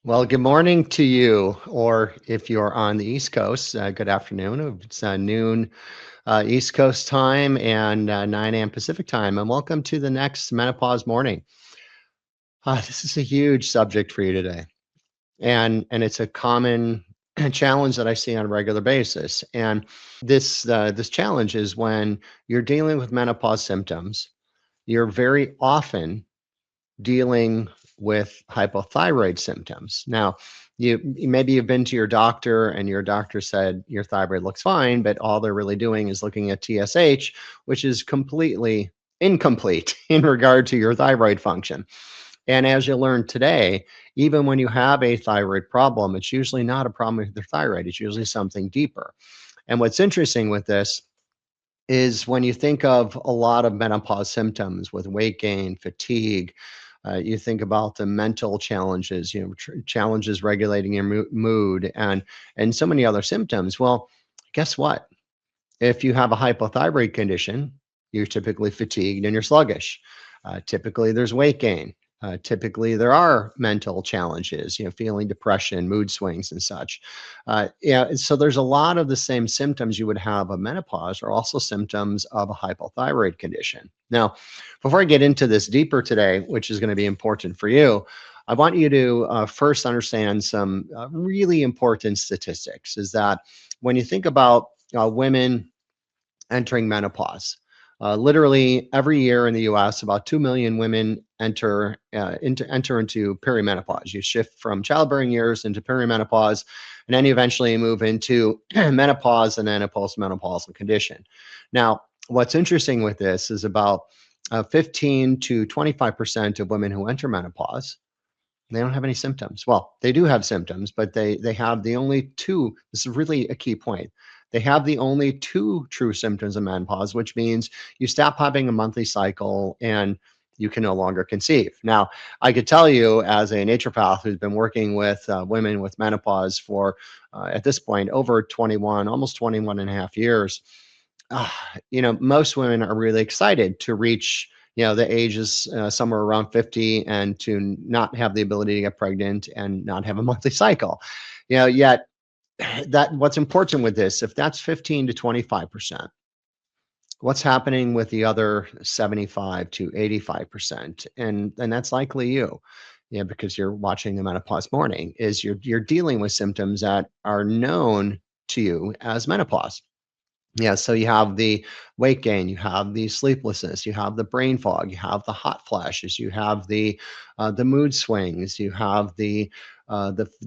Well, good morning to you, or if you're on the East Coast, good afternoon. It's noon East Coast time and 9 a.m. Pacific time. And welcome to the next Menopause Morning. This is a huge subject for you today, and it's a common challenge that I see on a regular basis. And this challenge is when you're dealing with menopause symptoms, you're very often dealing with hypothyroid symptoms. Now, maybe you've been to your doctor and your doctor said your thyroid looks fine, but all they're really doing is looking at TSH, which is completely incomplete in regard to your thyroid function. And as you learned today, even when you have a thyroid problem, it's usually not a problem with the thyroid. It's usually something deeper. And what's interesting with this is when you think of a lot of menopause symptoms with weight gain, fatigue, you think about the mental challenges, challenges regulating your mood, and so many other symptoms. Well, guess what? If you have a hypothyroid condition, you're typically fatigued and you're sluggish. Typically, there's weight gain. Typically, there are mental challenges, feeling depression, mood swings, and such. Yeah, so there's a lot of the same symptoms you would have of menopause are also symptoms of a hypothyroid condition. Now, before I get into this deeper today, which is going to be important for you, I want you to first understand some really important statistics. Is that when you think about women entering menopause. Literally every year in the U.S., about 2 million women enter into perimenopause. You shift from childbearing years into perimenopause, and then you eventually move into menopause and then a postmenopausal condition. Now, what's interesting with this is about 15 to 25% of women who enter menopause, they don't have any symptoms. Well, they do have symptoms, but they have the only two. This is really a key point. They have the only two true symptoms of menopause, which means you stop having a monthly cycle and you can no longer conceive. Now, I could tell you as a naturopath who's been working with women with menopause for, at this point, over 21, almost 21 and a half years, uh, most women are really excited to reach, the ages somewhere around 50 and to not have the ability to get pregnant and not have a monthly cycle. Yet that what's important with this, if that's 15 to 25%, what's happening with the other 75 to 85%? And that's likely you. Because you're watching the Menopause Morning, is you're dealing with symptoms that are known to you as menopause. Yeah, so you have the weight gain, you have the sleeplessness, you have the brain fog, you have the hot flashes, you have the mood swings, you have the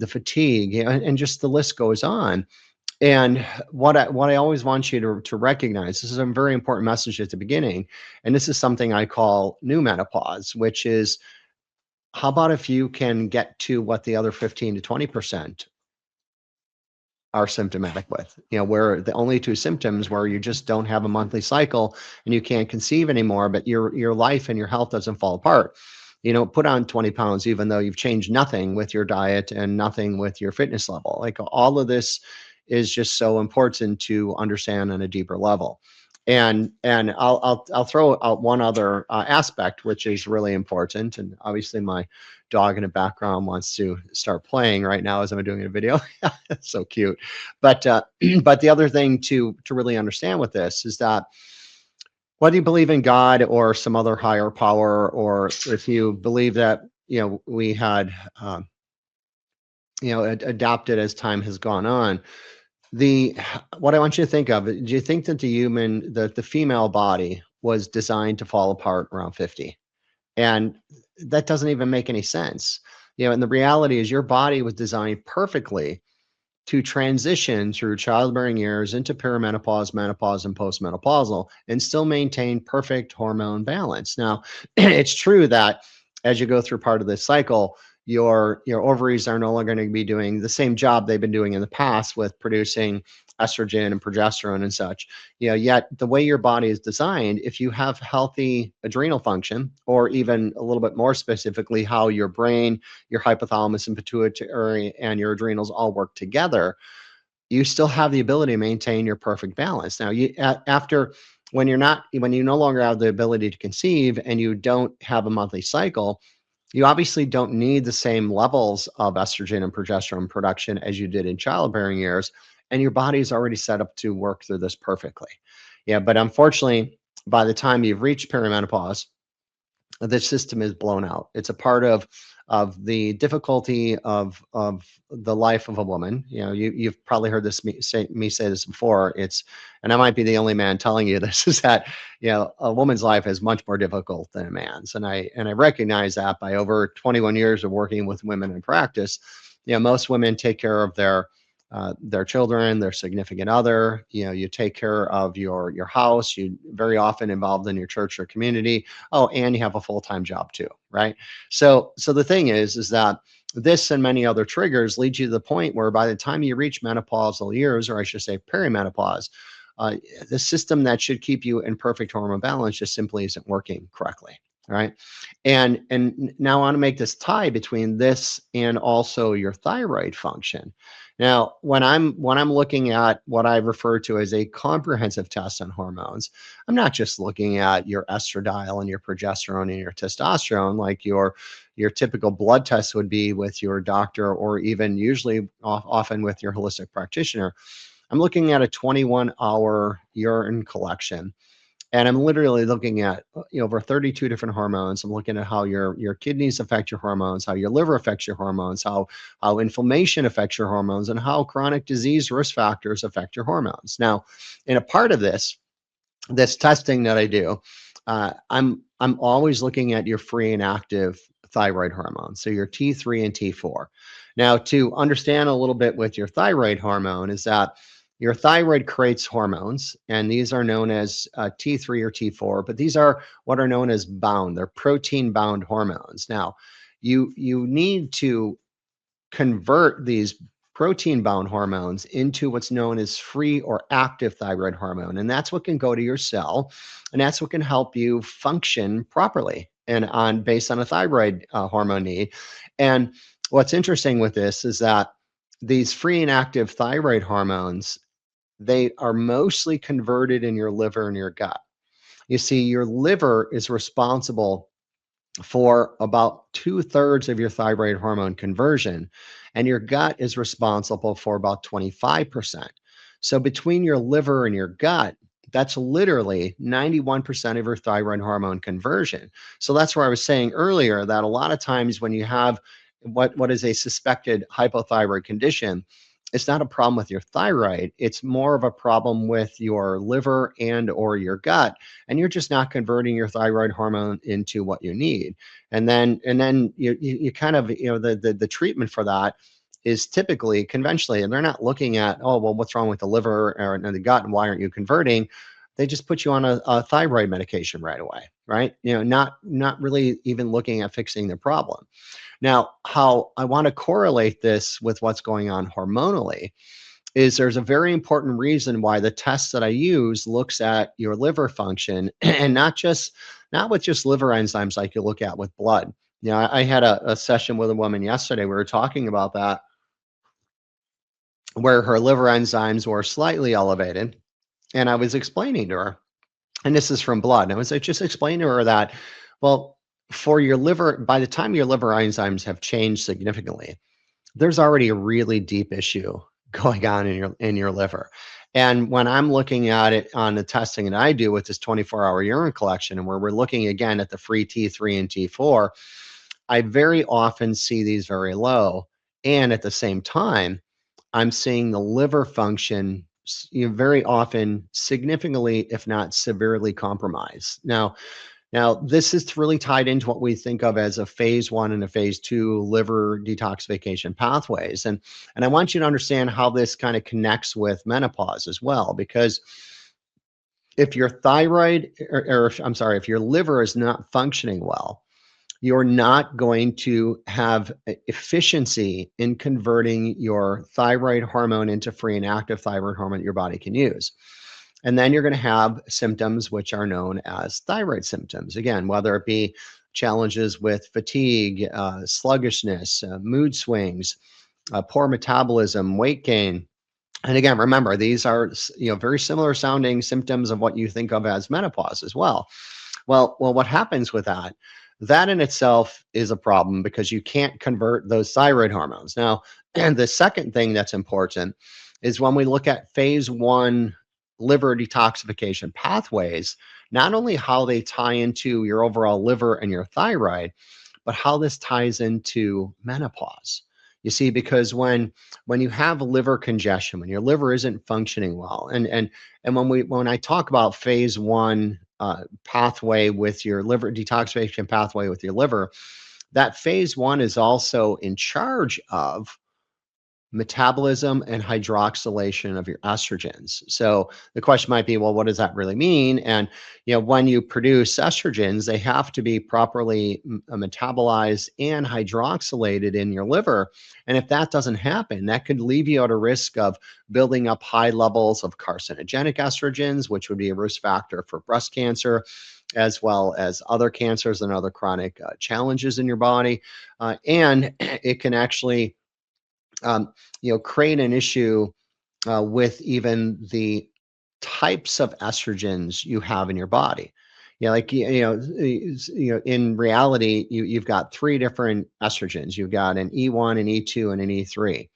fatigue, and just the list goes on. And what I always want you to recognize, this is a very important message at the beginning, and this is something I call new menopause, which is how about if you can get to what the other 15 to 20% are symptomatic with, where the only two symptoms where you just don't have a monthly cycle and you can't conceive anymore, but your life and your health doesn't fall apart. Put on 20 pounds, even though you've changed nothing with your diet and nothing with your fitness level. Like all of this is just so important to understand on a deeper level. And I'll throw out one other aspect, which is really important. And obviously my dog in the background wants to start playing right now as I'm doing a video. It's so cute. But but the other thing to really understand with this is that whether you believe in God or some other higher power, or if you believe that we had adapted as time has gone on, the what I want you to think of, do you think that the female body was designed to fall apart around 50? And that doesn't even make any sense. And the reality is your body was designed perfectly to transition through childbearing years into perimenopause, menopause, and postmenopausal and still maintain perfect hormone balance. Now, it's true that as you go through part of this cycle, your ovaries are no longer going to be doing the same job they've been doing in the past with producing estrogen and progesterone and such. Yet the way your body is designed, if you have healthy adrenal function, or even a little bit more specifically, how your brain, your hypothalamus and pituitary and your adrenals all work together, you still have the ability to maintain your perfect balance. Now, after when you no longer have the ability to conceive and you don't have a monthly cycle, You obviously don't need the same levels of estrogen and progesterone production as you did in childbearing years, and your body is already set up to work through this perfectly. Yeah, but unfortunately, by the time you've reached perimenopause, the system is blown out. It's a part of the difficulty of the life of a woman. You know, you've probably heard me say this before. It's, and I might be the only man telling you this, is that, you know, a woman's life is much more difficult than a man's, and I recognize that by over 21 years of working with women in practice. You know, most women take care of their children, their significant other. You know, you take care of your house. You very often involved in your church or community. Oh, and you have a full-time job too, right? So the thing is that this and many other triggers lead you to the point where by the time you reach menopausal years, or I should say perimenopause, uh, the system that should keep you in perfect hormone balance just simply isn't working correctly. Right. And now I want to make this tie between this and also your thyroid function. Now, when I'm looking at what I refer to as a comprehensive test on hormones, I'm not just looking at your estradiol and your progesterone and your testosterone like your typical blood test would be with your doctor, or even usually often with your holistic practitioner. I'm looking at a 21-hour urine collection, and I'm literally looking at over 32 different hormones. I'm looking at how your kidneys affect your hormones, how your liver affects your hormones, how inflammation affects your hormones, and how chronic disease risk factors affect your hormones. Now, in a part of this testing that I do, I'm always looking at your free and active thyroid hormone, so your T3 and T4. Now, to understand a little bit with your thyroid hormone is that your thyroid creates hormones, and these are known as T3 or T4, but these are what are known as bound. They're protein bound hormones. Now, you need to convert these protein bound hormones into what's known as free or active thyroid hormone. And that's what can go to your cell, and that's what can help you function properly and on based on a thyroid hormone need. And what's interesting with this is that these free and active thyroid hormones, they are mostly converted in your liver and your gut. You see, your liver is responsible for about 2/3 of your thyroid hormone conversion, and your gut is responsible for about 25%. So between your liver and your gut, that's literally 91% of your thyroid hormone conversion. So that's where I was saying earlier that a lot of times when you have what is a suspected hypothyroid condition, it's not a problem with your thyroid. It's more of a problem with your liver and or your gut, and you're just not converting your thyroid hormone into what you need. And then you kind of, the treatment for that is typically conventionally, and they're not looking at, oh well, what's wrong with the liver or the gut and why aren't you converting. They just put you on a thyroid medication right away, right? Not really even looking at fixing the problem. Now, how I want to correlate this with what's going on hormonally is there's a very important reason why the test that I use looks at your liver function and not with just liver enzymes like you look at with blood. I had a session with a woman yesterday. We were talking about that, where her liver enzymes were slightly elevated. And I was explaining to her, and this is from blood. And I was like, just explain to her that, well, for your liver, by the time your liver enzymes have changed significantly, there's already a really deep issue going on in your liver. And when I'm looking at it on the testing that I do with this 24-hour urine collection, and where we're looking again at the free T3 and T4, I very often see these very low. And at the same time, I'm seeing the liver function very often significantly, if not severely compromised. Now, this is really tied into what we think of as a phase one and a phase two liver detoxification pathways. And I want you to understand how this kind of connects with menopause as well, because if your thyroid, or I'm sorry, if your liver is not functioning well, you're not going to have efficiency in converting your thyroid hormone into free and active thyroid hormone your body can use. And then you're going to have symptoms which are known as thyroid symptoms. Again, whether it be challenges with fatigue, sluggishness, mood swings, poor metabolism, weight gain. And again, remember, these are very similar sounding symptoms of what you think of as menopause as well. Well, what happens with that? that in itself is a problem because you can't convert those thyroid hormones. Now, and the second thing that's important is when we look at phase one liver detoxification pathways, not only how they tie into your overall liver and your thyroid, but how this ties into menopause. You see, because when you have liver congestion, when your liver isn't functioning well, and when I talk about phase one pathway with your liver detoxification pathway with your liver, that phase one is also in charge of metabolism and hydroxylation of your estrogens. So the question might be, well, what does that really mean? And when you produce estrogens, they have to be properly metabolized and hydroxylated in your liver. And if that doesn't happen, that could leave you at a risk of building up high levels of carcinogenic estrogens, which would be a risk factor for breast cancer, as well as other cancers and other chronic challenges in your body. And it can actually create an issue with even the types of estrogens you have in your body. Like in reality, you've got three different estrogens. You've got an E1, an E2, and an E3.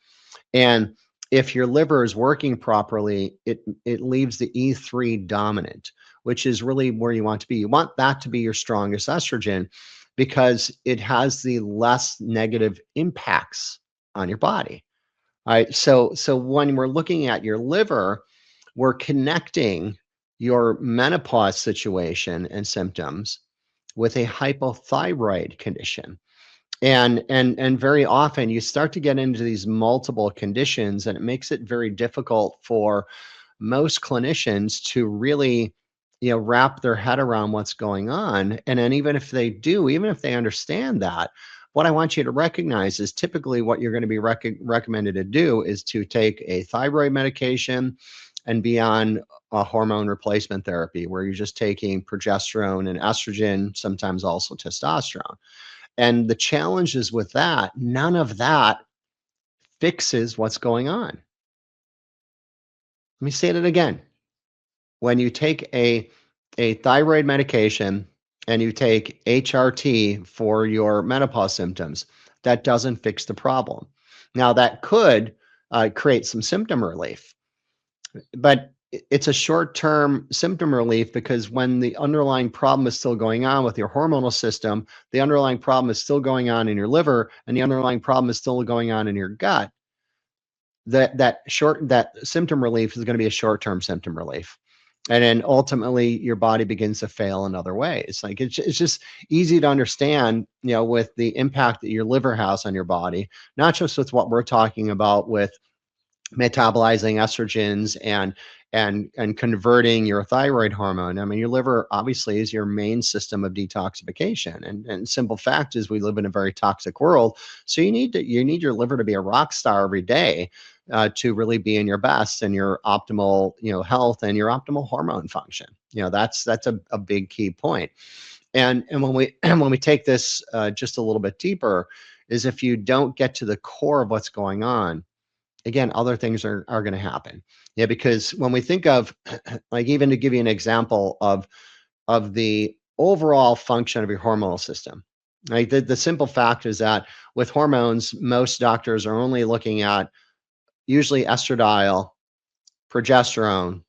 And if your liver is working properly, it leaves the E3 dominant, which is really where you want to be. You want that to be your strongest estrogen because it has the less negative impacts on your body. All right. So when we're looking at your liver, we're connecting your menopause situation and symptoms with a hypothyroid condition. And very often you start to get into these multiple conditions, and it makes it very difficult for most clinicians to really wrap their head around what's going on. And then even if they do, even if they understand that, what I want you to recognize is typically what you're going to be recommended to do is to take a thyroid medication and be on a hormone replacement therapy where you're just taking progesterone and estrogen, sometimes also testosterone. And the challenges with that, none of that fixes what's going on. Let me say it again. When you take a thyroid medication and you take HRT for your menopause symptoms, that doesn't fix the problem. Now, that could create some symptom relief, but it's a short-term symptom relief because when the underlying problem is still going on with your hormonal system, the underlying problem is still going on in your liver, and the underlying problem is still going on in your gut. That symptom relief is going to be a short-term symptom relief. And then ultimately your body begins to fail in other ways. Like it's just easy to understand, with the impact that your liver has on your body, not just with what we're talking about with metabolizing estrogens and converting your thyroid hormone. I mean, your liver obviously is your main system of detoxification. And simple fact is we live in a very toxic world. So you need your liver to be a rock star every day to really be in your best and your optimal, health and your optimal hormone function. That's a big key point. And when we when we take this just a little bit deeper, is if you don't get to the core of what's going on, again, other things are going to happen. Yeah, because when we think of like, even to give you an example of the overall function of your hormonal system, like the simple fact is that with hormones, most doctors are only looking at usually estradiol, progesterone,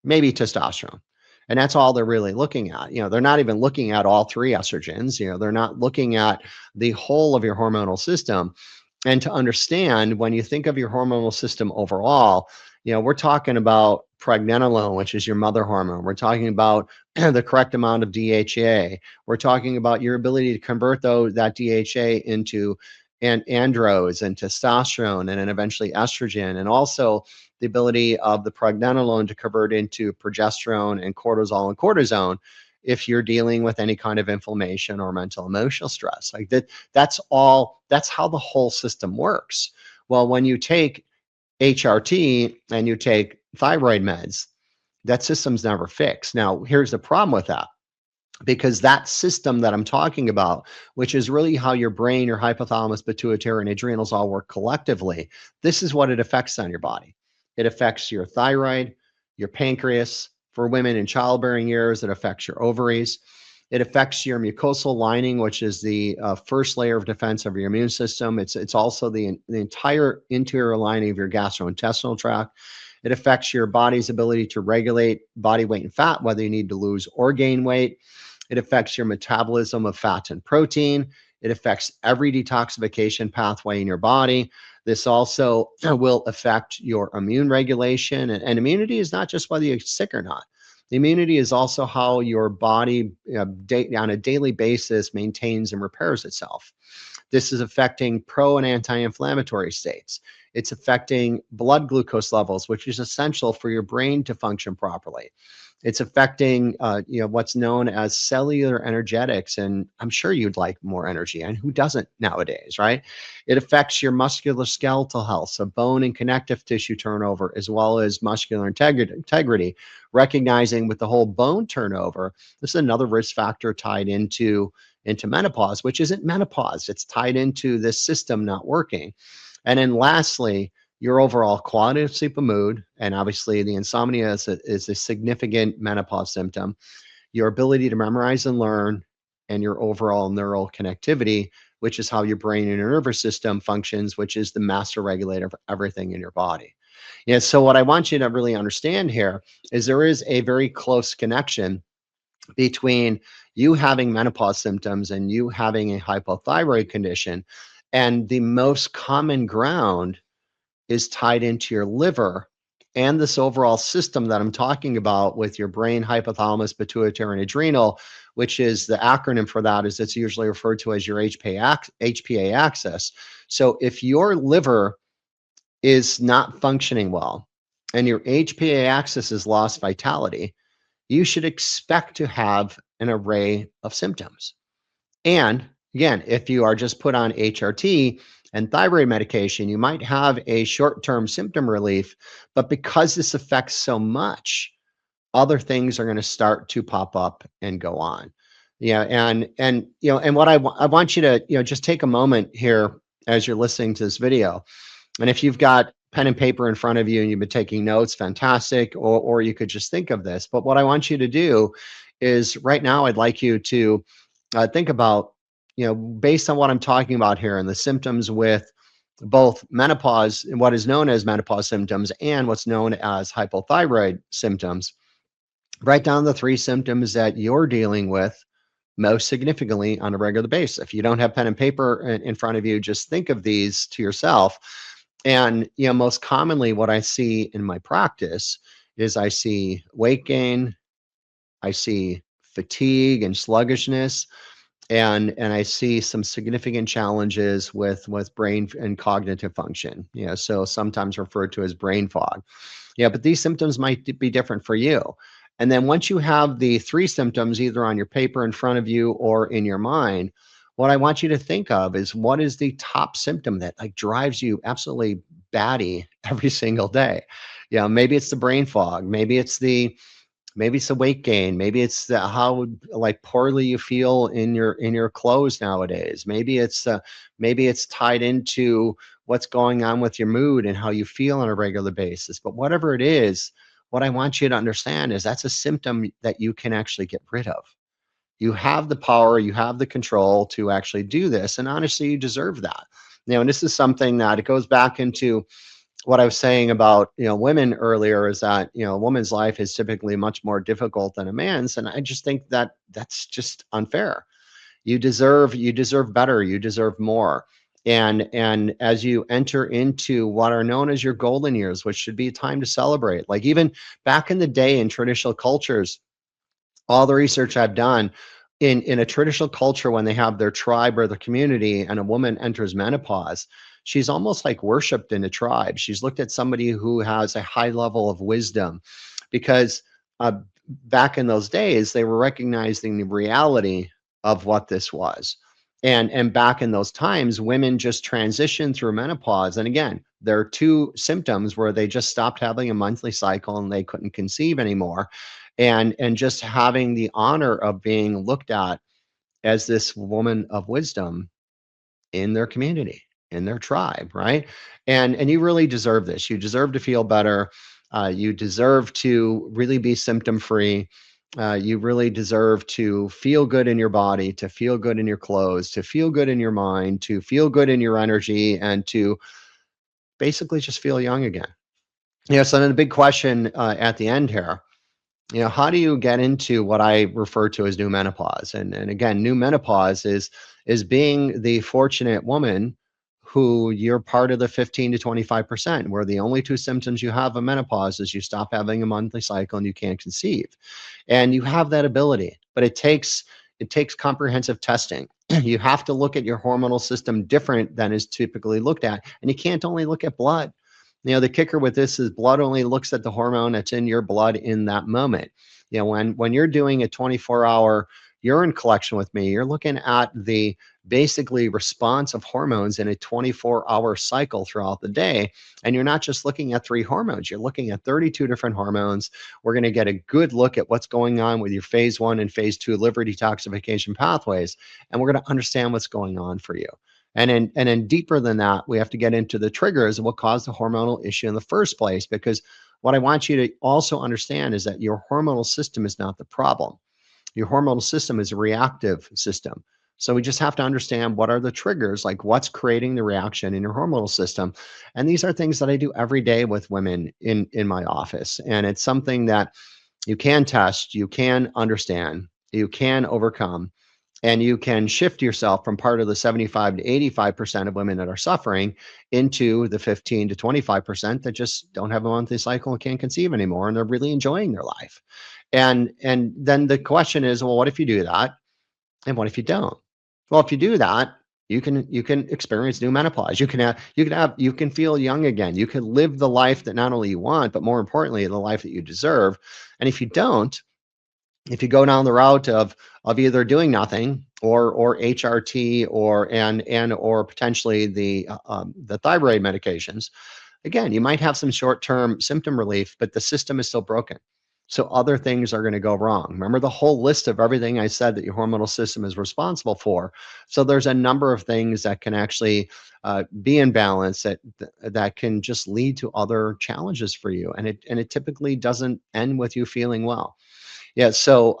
maybe testosterone. And that's all they're really looking at. They're not even looking at all three estrogens. They're not looking at the whole of your hormonal system. And to understand, when you think of your hormonal system overall, we're talking about pregnenolone, which is your mother hormone. We're talking about the correct amount of DHA. We're talking about your ability to convert that DHA into andros and testosterone and then eventually estrogen, and also the ability of the pregnenolone to convert into progesterone and cortisone if you're dealing with any kind of inflammation or mental emotional stress. Like that's how the whole system works. Well, when you take HRT and you take thyroid meds, that system's never fixed. Now, here's the problem with that. Because that system that I'm talking about, which is really how your brain, your hypothalamus, pituitary, and adrenals all work collectively, this is what it affects on your body. It affects your thyroid, your pancreas. For women in childbearing years, it affects your ovaries. It affects your mucosal lining, which is the first layer of defense of your immune system. It's also the entire interior lining of your gastrointestinal tract. It affects your body's ability to regulate body weight and fat, whether you need to lose or gain weight. It affects your metabolism of fat and protein. It affects every detoxification pathway in your body. This also will affect your immune regulation. And immunity is not just whether you're sick or not. The immunity is also how your body on a daily basis maintains and repairs itself. This is affecting pro and anti-inflammatory states. It's affecting blood glucose levels, which is essential for your brain to function properly. It's affecting, what's known as cellular energetics, and I'm sure you'd like more energy, and who doesn't nowadays, right? It affects your musculoskeletal health, so bone and connective tissue turnover, as well as muscular integrity. Recognizing with the whole bone turnover, this is another risk factor tied into menopause, which isn't menopause. It's tied into this system not working. And then lastly, your overall quality of sleep and mood, and obviously the insomnia is a significant menopause symptom, your ability to memorize and learn, and your overall neural connectivity, which is how your brain and your nervous system functions, which is the master regulator of everything in your body. Yeah, so what I want you to really understand here is there is a very close connection between you having menopause symptoms and you having a hypothyroid condition. And the most common ground is tied into your liver and this overall system that I'm talking about with your brain, hypothalamus, pituitary, and adrenal, which is the acronym for that is it's usually referred to as your HPA axis. So if your liver is not functioning well and your HPA axis has lost vitality, you should expect to have an array of symptoms. And again, if you are just put on HRT and thyroid medication, you might have a short-term symptom relief, but because this affects so much, other things are going to start to pop up and go on. Yeah, and what I want you to just take a moment here as you're listening to this video, and if you've got pen and paper in front of you and you've been taking notes, fantastic, or you could just think of this. But what I want you to do is right now, I'd like you to think about, based on what I'm talking about here and the symptoms with both menopause and what is known as menopause symptoms and what's known as hypothyroid symptoms, write down the three symptoms that you're dealing with most significantly on a regular basis. If you don't have pen and paper in front of you, just think of these to yourself. And most commonly what I see in my practice is I see weight gain, I see fatigue and sluggishness, and I see some significant challenges with brain and cognitive function. So sometimes referred to as brain fog. Yeah, but these symptoms might be different for you. And then once you have the three symptoms either on your paper in front of you or in your mind, what I want you to think of is what is the top symptom that like drives you absolutely batty every single day. Maybe it's the brain fog, maybe it's the weight gain, maybe it's the how like poorly you feel in your clothes nowadays. Maybe it's tied into what's going on with your mood and how you feel on a regular basis. But whatever it is, what I want you to understand is that's a symptom that you can actually get rid of. You have the power, you have the control to actually do this, and honestly, you deserve that. And this is something that it goes back into what I was saying about, women earlier is that, a woman's life is typically much more difficult than a man's. And I just think that that's just unfair. You deserve better. You deserve more. And as you enter into what are known as your golden years, which should be a time to celebrate, like even back in the day in traditional cultures, all the research I've done in a traditional culture, when they have their tribe or the community and a woman enters menopause, she's almost like worshiped in a tribe. She's looked at somebody who has a high level of wisdom because back in those days, they were recognizing the reality of what this was. And back in those times, women just transitioned through menopause. And again, there are two symptoms where they just stopped having a monthly cycle and they couldn't conceive anymore. And just having the honor of being looked at as this woman of wisdom in their community, in their tribe, right? And you really deserve this. You deserve to feel better. You deserve to really be symptom free. You really deserve to feel good in your body, to feel good in your clothes, to feel good in your mind, to feel good in your energy, and to basically just feel young again. So then the big question at the end here, how do you get into what I refer to as new menopause? And again, new menopause is being the fortunate woman who you're part of the 15 to 25%, where the only two symptoms you have of menopause is you stop having a monthly cycle and you can't conceive. And you have that ability, but it takes comprehensive testing. You have to look at your hormonal system different than is typically looked at, and you can't only look at blood. The kicker with this is blood only looks at the hormone that's in your blood in that moment. When you're doing a 24-hour urine collection with me, you're looking at the basically response of hormones in a 24-hour cycle throughout the day. And you're not just looking at three hormones, you're looking at 32 different hormones. We're going to get a good look at what's going on with your phase 1 and phase 2 liver detoxification pathways. And we're going to understand what's going on for you. And then deeper than that, we have to get into the triggers of what caused the hormonal issue in the first place. Because what I want you to also understand is that your hormonal system is not the problem. Your hormonal system is a reactive system. So we just have to understand what are the triggers, like what's creating the reaction in your hormonal system. And these are things that I do every day with women in my office. And it's something that you can test, you can understand, you can overcome, and you can shift yourself from part of the 75 to 85% of women that are suffering into the 15 to 25% that just don't have a monthly cycle and can't conceive anymore, and they're really enjoying their life. And then the question is, well, what if you do that? And what if you don't? Well, if you do that, you can experience new menopause. You can feel young again. You can live the life that not only you want, but more importantly, the life that you deserve. And if you don't, if you go down the route of either doing nothing or HRT or potentially the thyroid medications, again, you might have some short-term symptom relief, but the system is still broken. So other things are going to go wrong. Remember the whole list of everything I said that your hormonal system is responsible for. So there's a number of things that can actually be in balance that can just lead to other challenges for you. And it typically doesn't end with you feeling well. Yeah. So,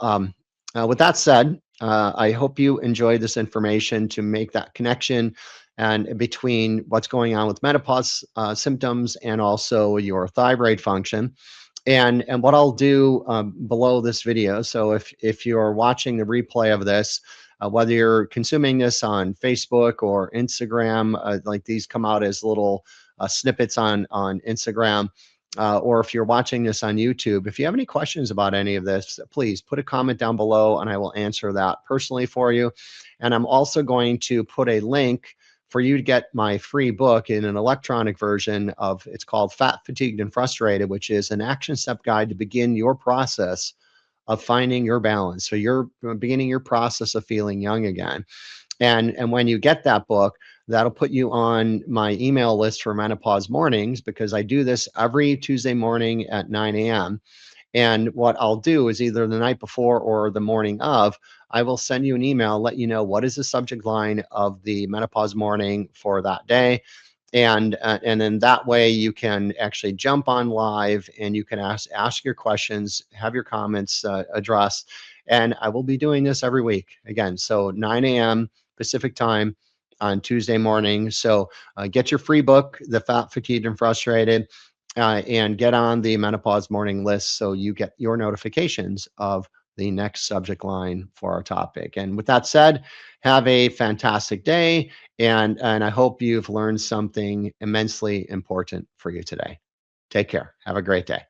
with that said, I hope you enjoyed this information to make that connection and between what's going on with menopause symptoms and also your thyroid function. And what I'll do below this video. So if you're watching the replay of this, whether you're consuming this on Facebook or Instagram, like these come out as little snippets on Instagram, or if you're watching this on YouTube, if you have any questions about any of this, please put a comment down below and I will answer that personally for you. And I'm also going to put a link for you to get my free book in an electronic version of, it's called Fat, Fatigued, and Frustrated, which is an action step guide to begin your process of finding your balance. So you're beginning your process of feeling young again. And when you get that book, that'll put you on my email list for Menopause Mornings, because I do this every Tuesday morning at 9 a.m. And what I'll do is either the night before or the morning of, I will send you an email, let you know what is the subject line of the Menopause Morning for that day. And then that way you can actually jump on live and you can ask your questions, have your comments addressed. And I will be doing this every week again. So 9 a.m. Pacific time on Tuesday morning. So get your free book, The Fat, Fatigued, and Frustrated, and get on the Menopause Morning list so you get your notifications of the next subject line for our topic. And with that said, have a fantastic day. And I hope you've learned something immensely important for you today. Take care. Have a great day.